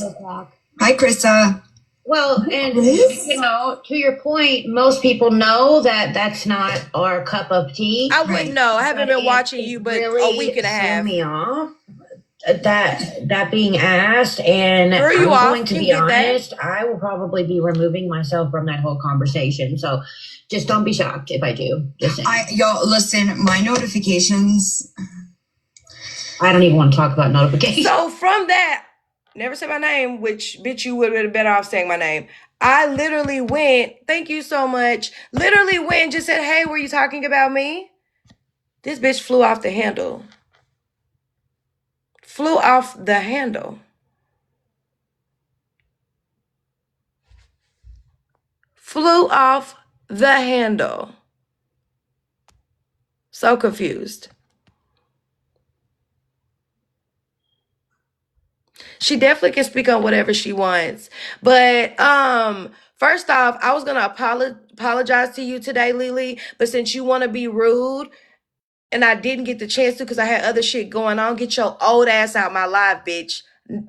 Hi, Krista. Well, and you know, to your point, most people know that that's not our cup of tea. I wouldn't know. I haven't been watching you, but really a week and a half. threw me off that being asked, and Threw you I'm off. going to Can be get that. honest. I will probably be removing myself from that whole conversation. So just don't be shocked if I do. Just saying. Y'all listen. My notifications. I don't even want to talk about notifications. So from that, never say my name, which bitch you would have been better off saying my name. I literally went, thank you so much. Literally went and just said, hey, were you talking about me? This bitch flew off the handle. Flew off the handle. Flew off the handle. So confused. She definitely can speak on whatever she wants. But first off, I was gonna apologize to you today, Lily. But since you want to be rude, and I didn't get the chance to because I had other shit going on, get your old ass out my life, bitch.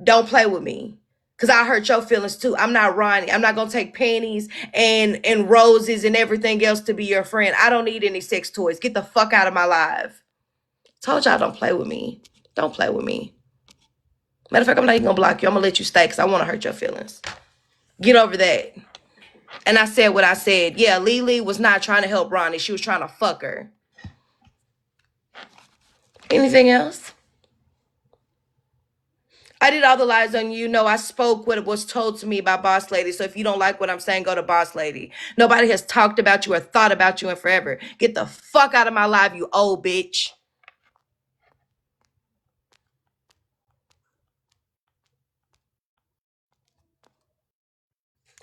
Don't play with me. Cause I hurt your feelings too. I'm not Ronnie. I'm not gonna take panties and roses and everything else to be your friend. I don't need any sex toys. Get the fuck out of my life. Told y'all don't play with me. Don't play with me. Matter of fact, I'm not even gonna block you. I'm gonna let you stay because I want to hurt your feelings. Get over that. And I said what I said. Yeah, Lily was not trying to help Ronnie. She was trying to fuck her. Anything else? I did all the lies on you. No, I spoke what was told to me by Boss Lady. So if you don't like what I'm saying, go to Boss Lady. Nobody has talked about you or thought about you in forever. Get the fuck out of my life, you old bitch.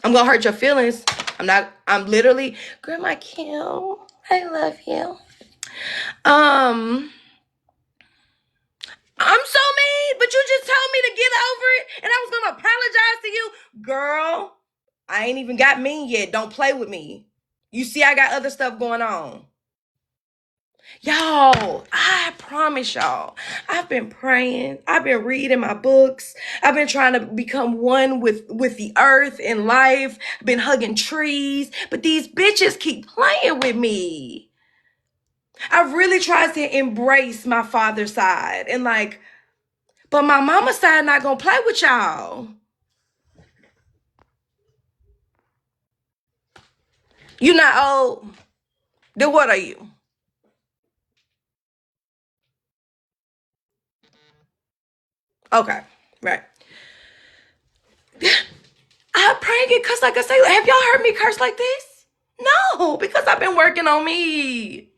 I'm gonna hurt your feelings. I'm literally, Grandma Kim, I love you. I'm so mean, but you just told me to get over it, and I was gonna apologize to you. Girl, I ain't even got mean yet. Don't play with me. You see, I got other stuff going on. Y'all, I promise y'all, I've been praying. I've been reading my books. I've been trying to become one with the earth and life. I've been hugging trees, but these bitches keep playing with me. I've really tried to embrace my father's side and like, but my mama's side not gonna play with y'all. You not old. Then what are you? Okay, right. I pray it because, like I say, have y'all heard me curse like this? No, because I've been working on me.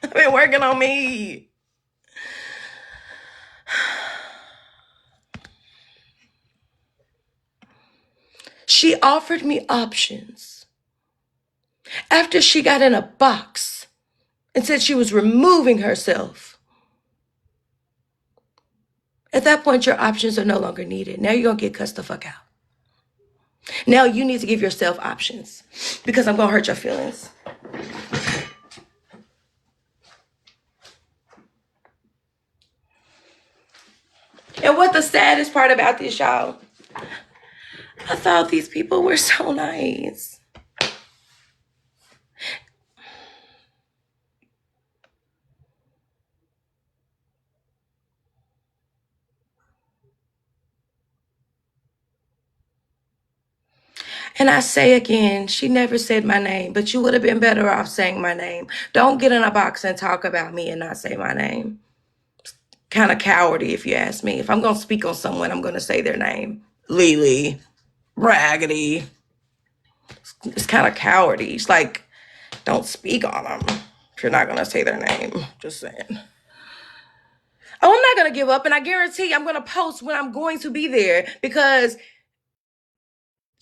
I've been working on me. She offered me options after she got in a box and said she was removing herself. At that point, your options are no longer needed. Now you're going to get cussed the fuck out. Now you need to give yourself options because I'm going to hurt your feelings. And what the saddest part about this, y'all, I thought these people were so nice. And I say again, she never said my name, but you would have been better off saying my name. Don't get in a box and talk about me and not say my name. Kind of cowardly, if you ask me. If I'm going to speak on someone, I'm going to say their name. Lily, Raggedy. It's kind of cowardly. It's like, don't speak on them if you're not going to say their name. Just saying. Oh, I'm not going to give up, and I guarantee I'm going to post when I'm going to be there because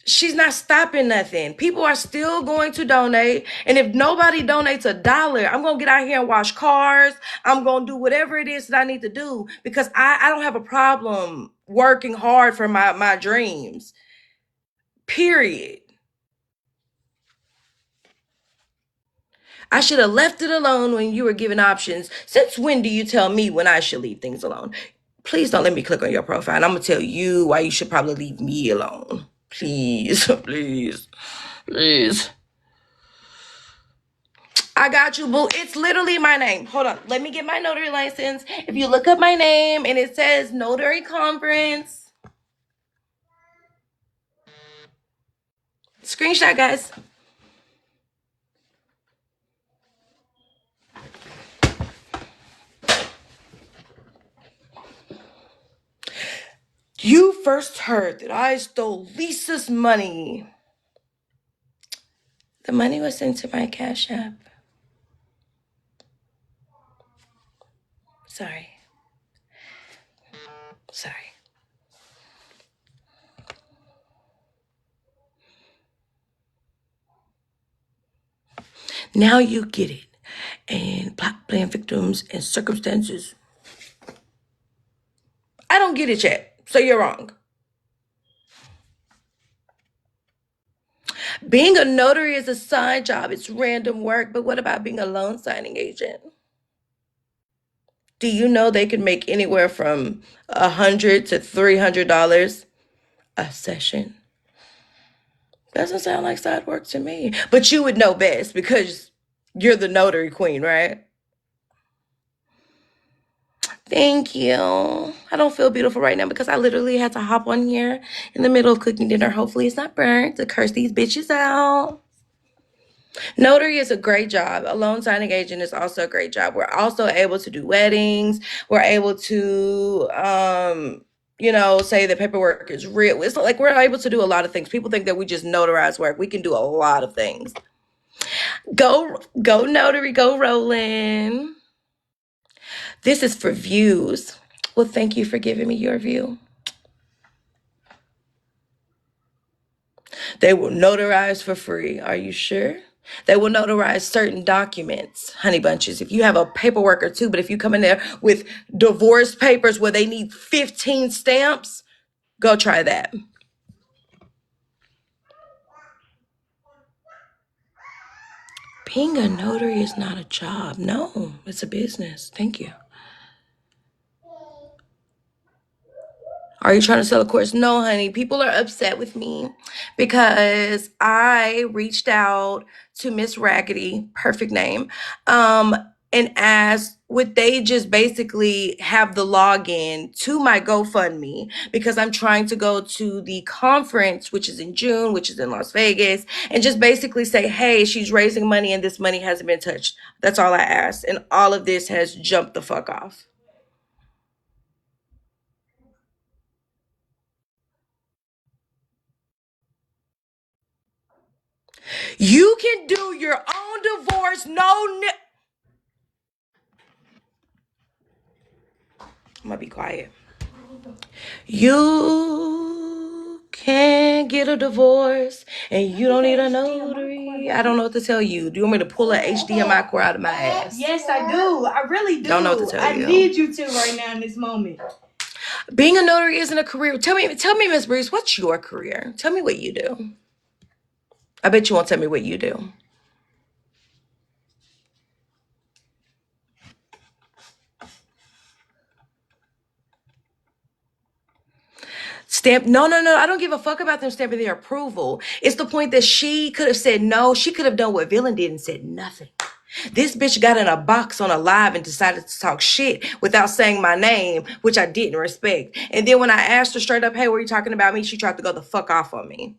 she's not stopping nothing. People are still going to donate. And if nobody donates $1, I'm going to get out here and wash cars. I'm going to do whatever it is that I need to do because I don't have a problem working hard for my dreams. Period. I should have left it alone when you were given options. Since when do you tell me when I should leave things alone? Please don't let me click on your profile. I'm going to tell you why you should probably leave me alone. Please, please, please. I got you, boo. It's literally my name. Hold on. Let me get my notary license. If you look up my name and it says Notary Conference. Screenshot, guys. You first heard that I stole Lisa's money. The money was sent to my Cash App. Sorry. Now you get it. And plot, plan, victims, and circumstances. I don't get it yet, so you're wrong. Being a notary is a side job. It's random work. But what about being a loan signing agent? Do you know they can make anywhere from $100 to $300 a session? Doesn't sound like side work to me. But you would know best because you're the notary queen, right? Thank you. I don't feel beautiful right now because I literally had to hop on here in the middle of cooking dinner. Hopefully it's not burnt to curse these bitches out. Notary is a great job. A loan signing agent is also a great job. We're also able to do weddings. We're able to, say the paperwork is real. It's like we're able to do a lot of things. People think that we just notarize work. We can do a lot of things. Go notary, go rolling. This is for views. Well, thank you for giving me your view. They will notarize for free. Are you sure? They will notarize certain documents, honey bunches. If you have a paperwork or two, but if you come in there with divorce papers where they need 15 stamps, go try that. Being a notary is not a job. No, it's a business. Thank you. Are you trying to sell a course? No, honey. People are upset with me because I reached out to Miss Raggedy, perfect name, and asked would they just basically have the login to my GoFundMe because I'm trying to go to the conference, which is in June, which is in Las Vegas, and just basically say, hey, she's raising money and this money hasn't been touched. That's all I asked. And all of this has jumped the fuck off. You can do your own divorce. I'm gonna be quiet. You can get a divorce and you don't need a notary. I don't know what to tell you. Do you want me to pull a HDMI cord out of my ass? Yes, I do. I really do. Don't know what to tell you. I need you to right now in this moment. Being a notary isn't a career. Tell me, Miss Bruce, what's your career? Tell me what you do. I bet you won't tell me what you do. Stamp. No. I don't give a fuck about them stamping their approval. It's the point that she could have said no. She could have done what Villain did and said nothing. This bitch got in a box on a live and decided to talk shit without saying my name, which I didn't respect. And then when I asked her straight up, hey, were you talking about me? She tried to go the fuck off on me.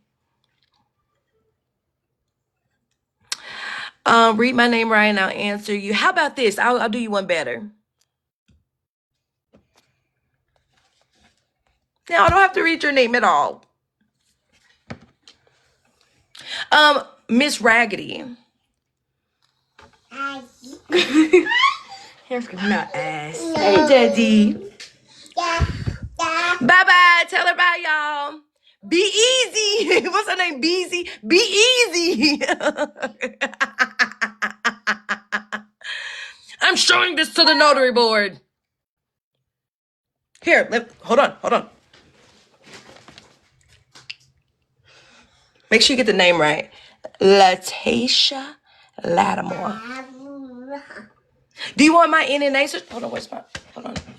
Read my name right and I'll answer you. How about this? I'll do you one better. Now I don't have to read your name at all. Miss Raggedy. Hair's coming out ass. Hey, Daddy. Bye-bye. Tell her bye, y'all. Be easy. What's her name? Beezy. Be easy. I'm showing this to the notary board. Here, hold on. Make sure you get the name right. Teylattimore. Do you want my NNA? Hold on, hold on. Let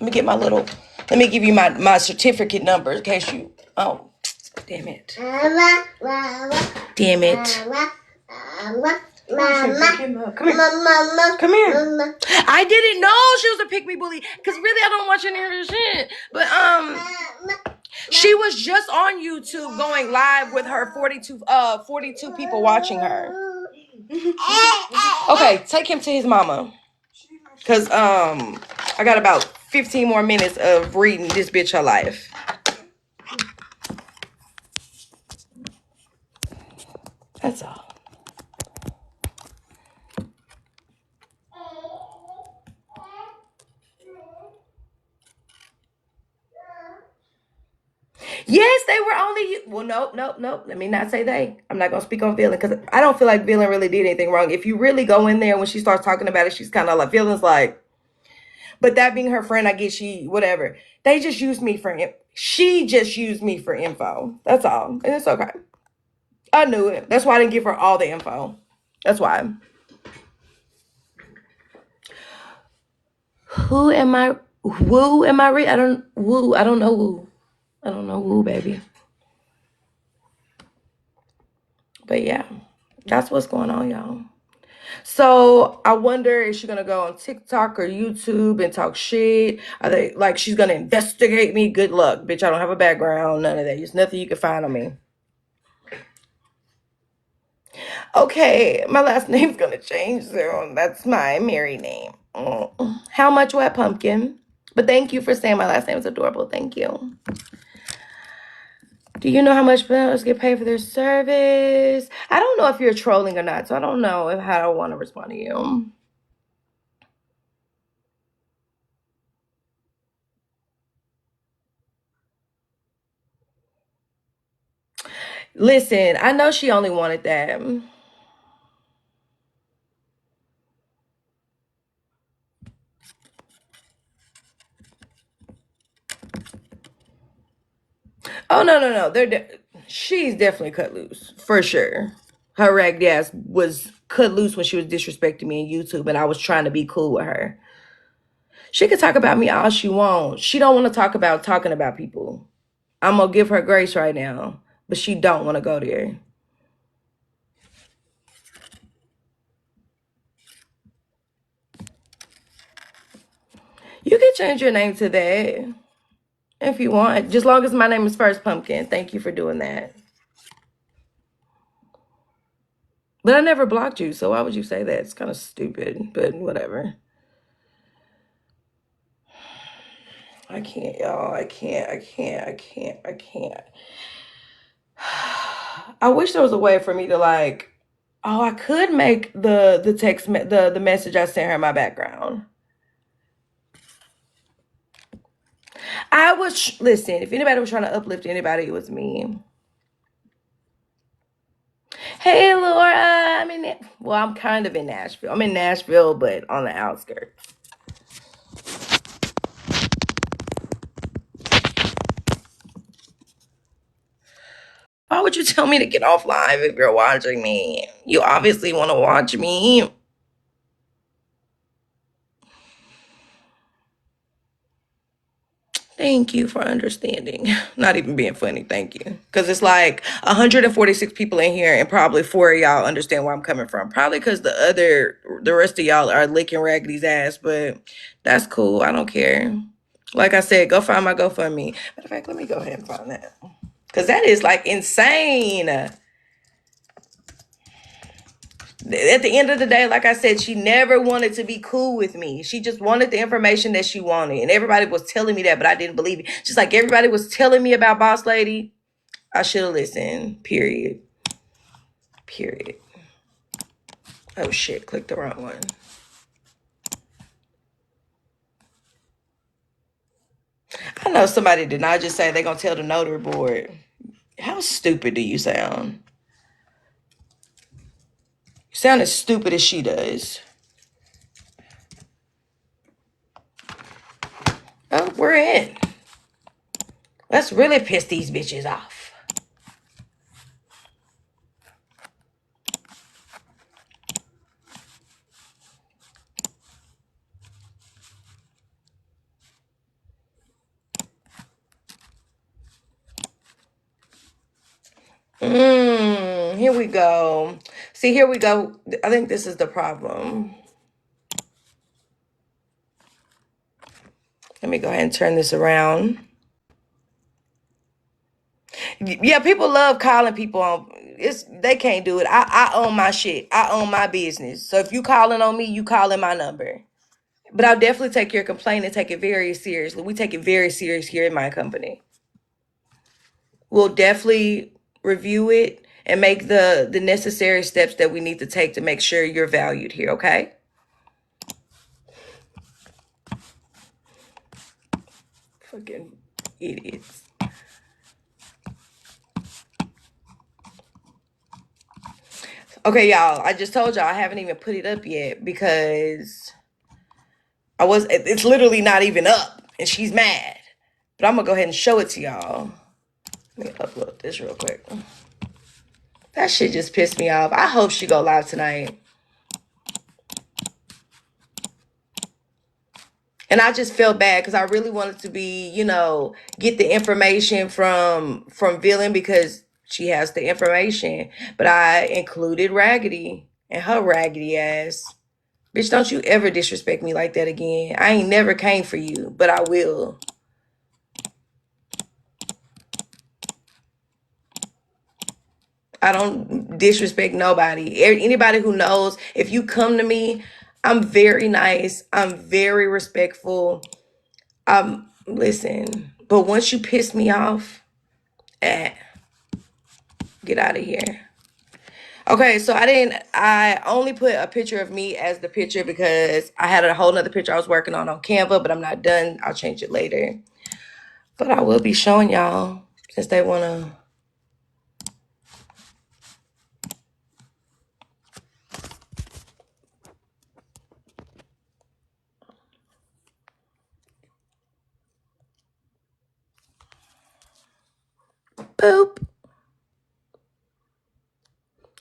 me give you my certificate number in case you, oh, damn it. Damn it. Come here. I didn't know she was a pick me bully, because really I don't watch any of her shit. But, she was just on YouTube going live with her 42 people watching her. Okay, take him to his mama. Cause I got about 15 more minutes of reading this bitch her life. That's all. Yes, they were only. Well, no. Let me not say they. I'm not gonna speak on Villain because I don't feel like Villain really did anything wrong. If you really go in there when she starts talking about it, she's kind of like Villain's like. But that being her friend, I guess she whatever. They just used me for him. She just used me for info. That's all, and it's okay. I knew it. That's why I didn't give her all the info. That's why. Who am I? Woo am I? I don't woo. I don't know woo. I don't know woo, baby. But yeah, that's what's going on, y'all. So I wonder, is she gonna go on TikTok or YouTube and talk shit? Are they like she's gonna investigate me? Good luck, bitch. I don't have a background, none of that. There's nothing you can find on me. Okay, my last name's gonna change soon. That's my married name. How much wet pumpkin? But thank you for saying my last name is adorable. Thank you. Do you know how much bills get paid for their service? I don't know if you're trolling or not, so I don't know how I want to respond to you. Listen, I know she only wanted that. Oh no. She's definitely cut loose for sure. Her raggedy ass was cut loose when she was disrespecting me on YouTube, and I was trying to be cool with her. She could talk about me all she wants. She don't want to talk about talking about people. I'm gonna give her grace right now, but she don't want to go there. You can change your name to that if you want, just long as my name is First Pumpkin. Thank you for doing that. But I never blocked you, so why would you say that? It's kind of stupid, but whatever. I can't, y'all. I can't. I wish there was a way for me to like, oh, I could make the text the message I sent her my background. I was listen, if anybody was trying to uplift anybody, it was me. Hey Laura, I'm kind of in Nashville. I'm in Nashville, but on the outskirts. Why would you tell me to get off live if you're watching me? You obviously want to watch me. Thank you for understanding. Not even being funny, thank you. Because it's like 146 people in here, and probably 4 of y'all understand where I'm coming from. Probably because the rest of y'all are licking Raggedy's ass, but that's cool. I don't care. Like I said, go find my GoFundMe. Matter of fact, let me go ahead and find that. Because that is like insane. At the end of the day, like I said, she never wanted to be cool with me. She just wanted the information that she wanted. And everybody was telling me that, but I didn't believe it. Just like everybody was telling me about Boss Lady, I should have listened. Period. Oh shit, clicked the wrong one. I know somebody did not just say they're going to tell the notary board. How stupid do you sound? You sound as stupid as she does. Oh, we're in. Let's really piss these bitches off. Here we go. See, here we go. I think this is the problem. Let me go ahead and turn this around. Yeah, people love calling people on. They can't do it. I own my shit. I own my business. So if you calling on me, you calling my number. But I'll definitely take your complaint and take it very seriously. We take it very serious here in my company. We'll definitely review it and make the necessary steps that we need to take to make sure you're valued here, okay? Fucking idiots. Okay, y'all, I just told y'all I haven't even put it up yet because it's literally not even up and she's mad. But I'm gonna go ahead and show it to y'all. Let me upload this real quick. That shit just pissed me off. I hope she go live tonight. And I just felt bad because I really wanted to be, get the information from Villain because she has the information. But I included Raggedy and her raggedy ass. Bitch, don't you ever disrespect me like that again. I ain't never came for you, but I will. I don't disrespect nobody. Anybody who knows, if you come to me, I'm very nice. I'm very respectful. Listen, but once you piss me off, get out of here. Okay, so I only put a picture of me as the picture because I had a whole nother picture I was working on Canva, but I'm not done. I'll change it later. But I will be showing y'all since they want to. Boop.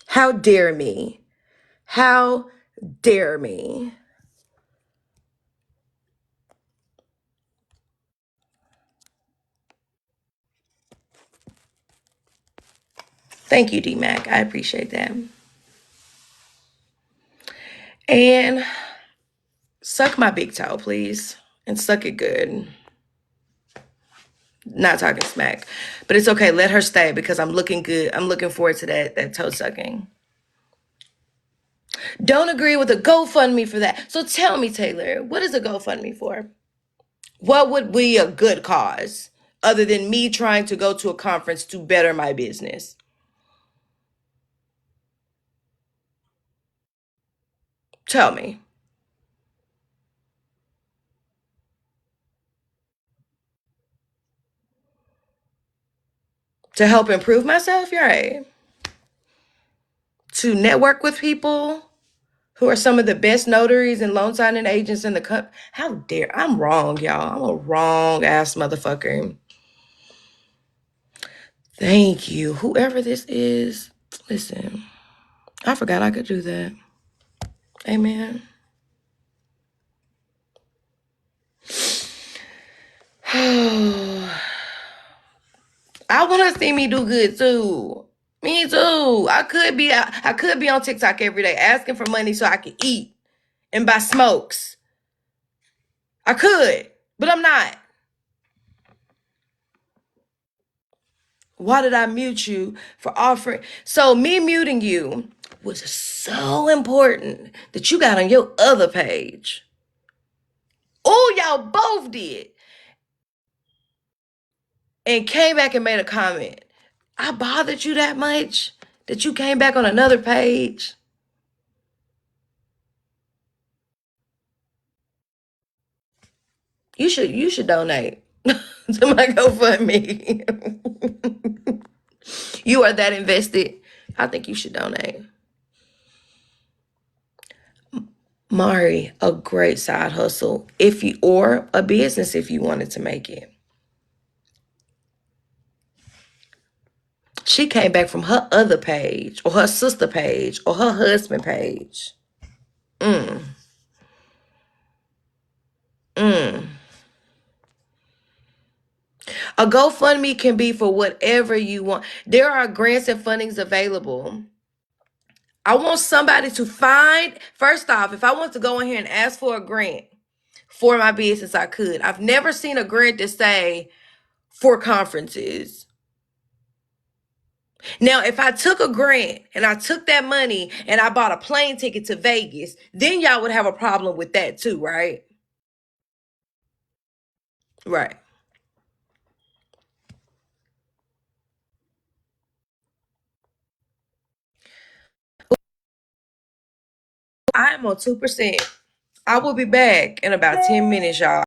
How dare me? How dare me? Thank you, D-Mac. I appreciate that. And suck my big toe, please. And suck it good. Not talking smack. But it's okay. Let her stay because I'm looking good. I'm looking forward to that toe sucking. Don't agree with a GoFundMe for that. So tell me, Taylor, what is a GoFundMe for? What would be a good cause other than me trying to go to a conference to better my business? Tell me. To help improve myself? You're right. To network with people who are some of the best notaries and loan signing agents in the country. How dare I'm wrong, y'all. I'm a wrong ass motherfucker. Thank you. Whoever this is, listen, I forgot I could do that. Amen. I want to see me do good too. Me too. I could be on TikTok every day asking for money so I can eat and buy smokes. I could, but I'm not. Why did I mute you for offering? So me muting you was so important that you got on your other page. Oh, y'all both did. And came back and made a comment. I bothered you that much that you came back on another page? You should donate to my GoFundMe. You are that invested. I think you should donate. Mari, a great side hustle or a business if you wanted to make it. She came back from her other page or her sister page or her husband page. A GoFundMe can be for whatever you want. There are grants and fundings available. I want somebody to find, first off, if I want to go in here and ask for a grant for my business, I could. I've never seen a grant that say for conferences. Now, if I took a grant and I took that money and I bought a plane ticket to Vegas, then y'all would have a problem with that too, right? Right. I am on 2%. I will be back in about 10 minutes, y'all.